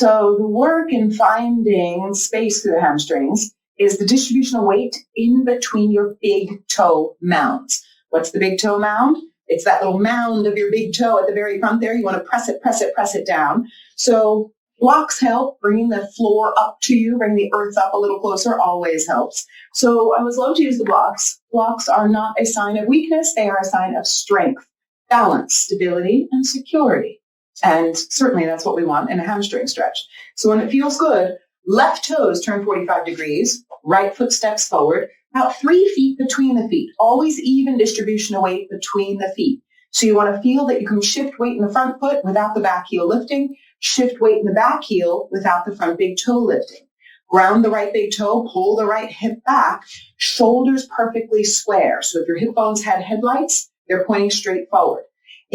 So the work in finding space through the hamstrings is the distribution of weight in between your big toe mounds. What's the big toe mound? It's that little mound of your big toe at the very front there. You want to press it down. So blocks help. Bringing the floor up to you, bring the earth up a little closer always helps. So I was love to use the blocks. Blocks are not a sign of weakness. They are a sign of strength, balance, stability, and security. And certainly that's what we want in a hamstring stretch. So when it feels good, left toes turn 45 degrees, right foot steps forward, about 3 feet between the feet, always even distribution of weight between the feet. So you want to feel that you can shift weight in the front foot without the back heel lifting, shift weight in the back heel without the front big toe lifting. Ground the right big toe, pull the right hip back, shoulders perfectly square. So if your hip bones had headlights, they're pointing straight forward.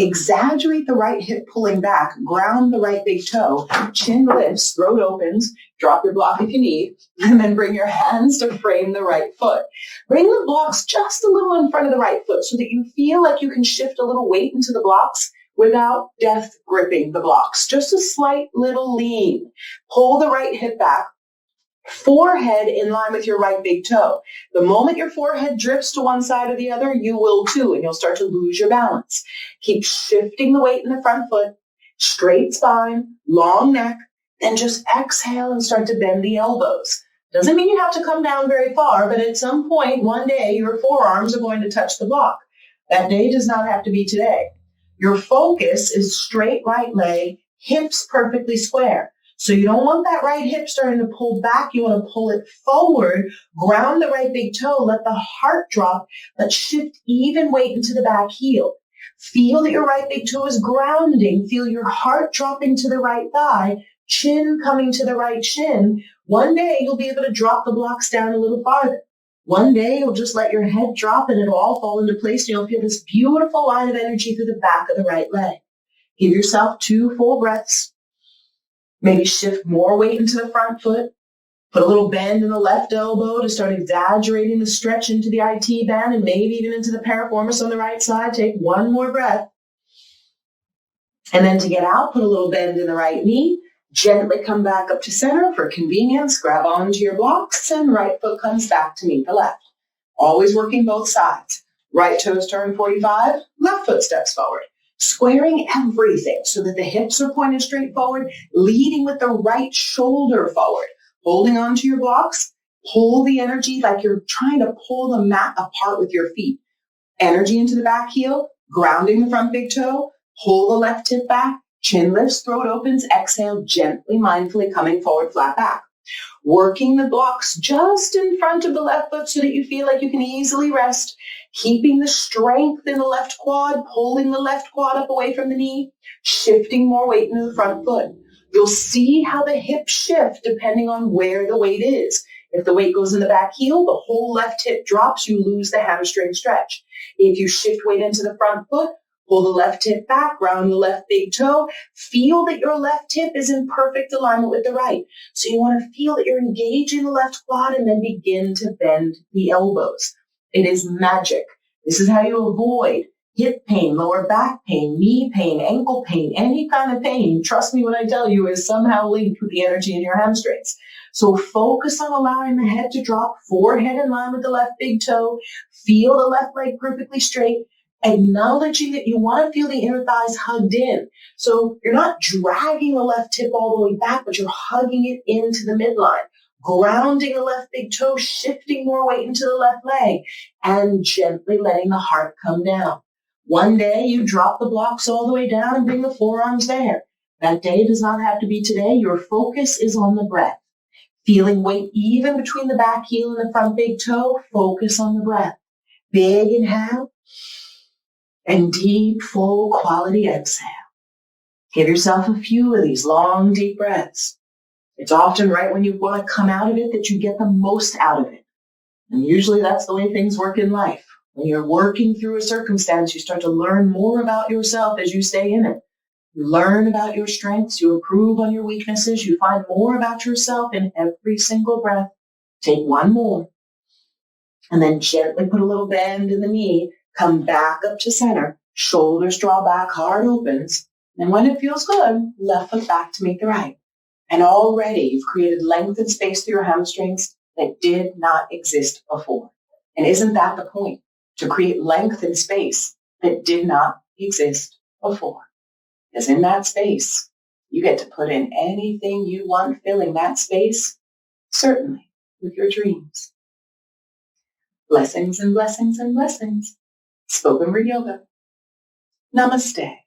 Exaggerate the right hip pulling back, ground the right big toe, chin lifts, throat opens, drop your block if you need, and then bring your hands to frame the right foot. Bring the blocks just a little in front of the right foot so that you feel like you can shift a little weight into the blocks without death gripping the blocks. Just a slight little lean. Pull the right hip back. Forehead in line with your right big toe. The moment your forehead drifts to one side or the other, you will too, and you'll start to lose your balance. Keep shifting the weight in the front foot, straight spine, long neck, then just exhale and start to bend the elbows. Doesn't mean you have to come down very far, but at some point, one day, your forearms are going to touch the block. That day does not have to be today. Your focus is straight right leg, hips perfectly square. So you don't want that right hip starting to pull back. You want to pull it forward, ground the right big toe, let the heart drop, but shift even weight into the back heel. Feel that your right big toe is grounding. Feel your heart dropping to the right thigh, chin coming to the right shin. One day you'll be able to drop the blocks down a little farther. One day you'll just let your head drop and it'll all fall into place and you'll feel this beautiful line of energy through the back of the right leg. Give yourself 2 full breaths. Maybe shift more weight into the front foot. Put a little bend in the left elbow to start exaggerating the stretch into the IT band and maybe even into the piriformis on the right side. Take one more breath. And then to get out, put a little bend in the right knee. Gently come back up to center for convenience. Grab onto your blocks and right foot comes back to meet the left. Always working both sides. Right toes turn 45, left foot steps forward. Squaring everything so that the hips are pointed straight forward, leading with the right shoulder forward. Holding onto your blocks, pull the energy like you're trying to pull the mat apart with your feet. Energy into the back heel, grounding the front big toe, pull the left hip back, chin lifts, throat opens, exhale, gently, mindfully coming forward, flat back. Working the blocks just in front of the left foot so that you feel like you can easily rest. Keeping the strength in the left quad, pulling the left quad up away from the knee, shifting more weight into the front foot. You'll see how the hips shift depending on where the weight is. If the weight goes in the back heel, the whole left hip drops, you lose the hamstring stretch. If you shift weight into the front foot, pull the left hip back, round the left big toe. Feel that your left hip is in perfect alignment with the right. So you want to feel that you're engaging the left quad and then begin to bend the elbows. It is magic. This is how you avoid hip pain, lower back pain, knee pain, ankle pain, any kind of pain. Trust me when I tell you is somehow linked with the energy in your hamstrings. So focus on allowing the head to drop, forehead in line with the left big toe. Feel the left leg perfectly straight. Acknowledging that you want to feel the inner thighs hugged in. So you're not dragging the left hip all the way back, but you're hugging it into the midline. Grounding the left big toe, shifting more weight into the left leg, and gently letting the heart come down. One day you drop the blocks all the way down and bring the forearms there. That day does not have to be today. Your focus is on the breath. Feeling weight even between the back heel and the front big toe, focus on the breath. Big inhale and deep, full quality exhale. Give yourself a few of these long, deep breaths. It's often right when you want to come out of it that you get the most out of it. And usually that's the way things work in life. When you're working through a circumstance, you start to learn more about yourself as you stay in it. You learn about your strengths, you improve on your weaknesses, you find more about yourself in every single breath. Take one more. And then gently put a little bend in the knee, come back up to center, shoulders draw back, heart opens. And when it feels good, left foot back to meet the right. And already you've created length and space through your hamstrings that did not exist before. And isn't that the point? To create length and space that did not exist before. Because in that space, you get to put in anything you want filling that space, certainly with your dreams. Blessings and blessings and blessings. Spoken Word Yoga. Namaste.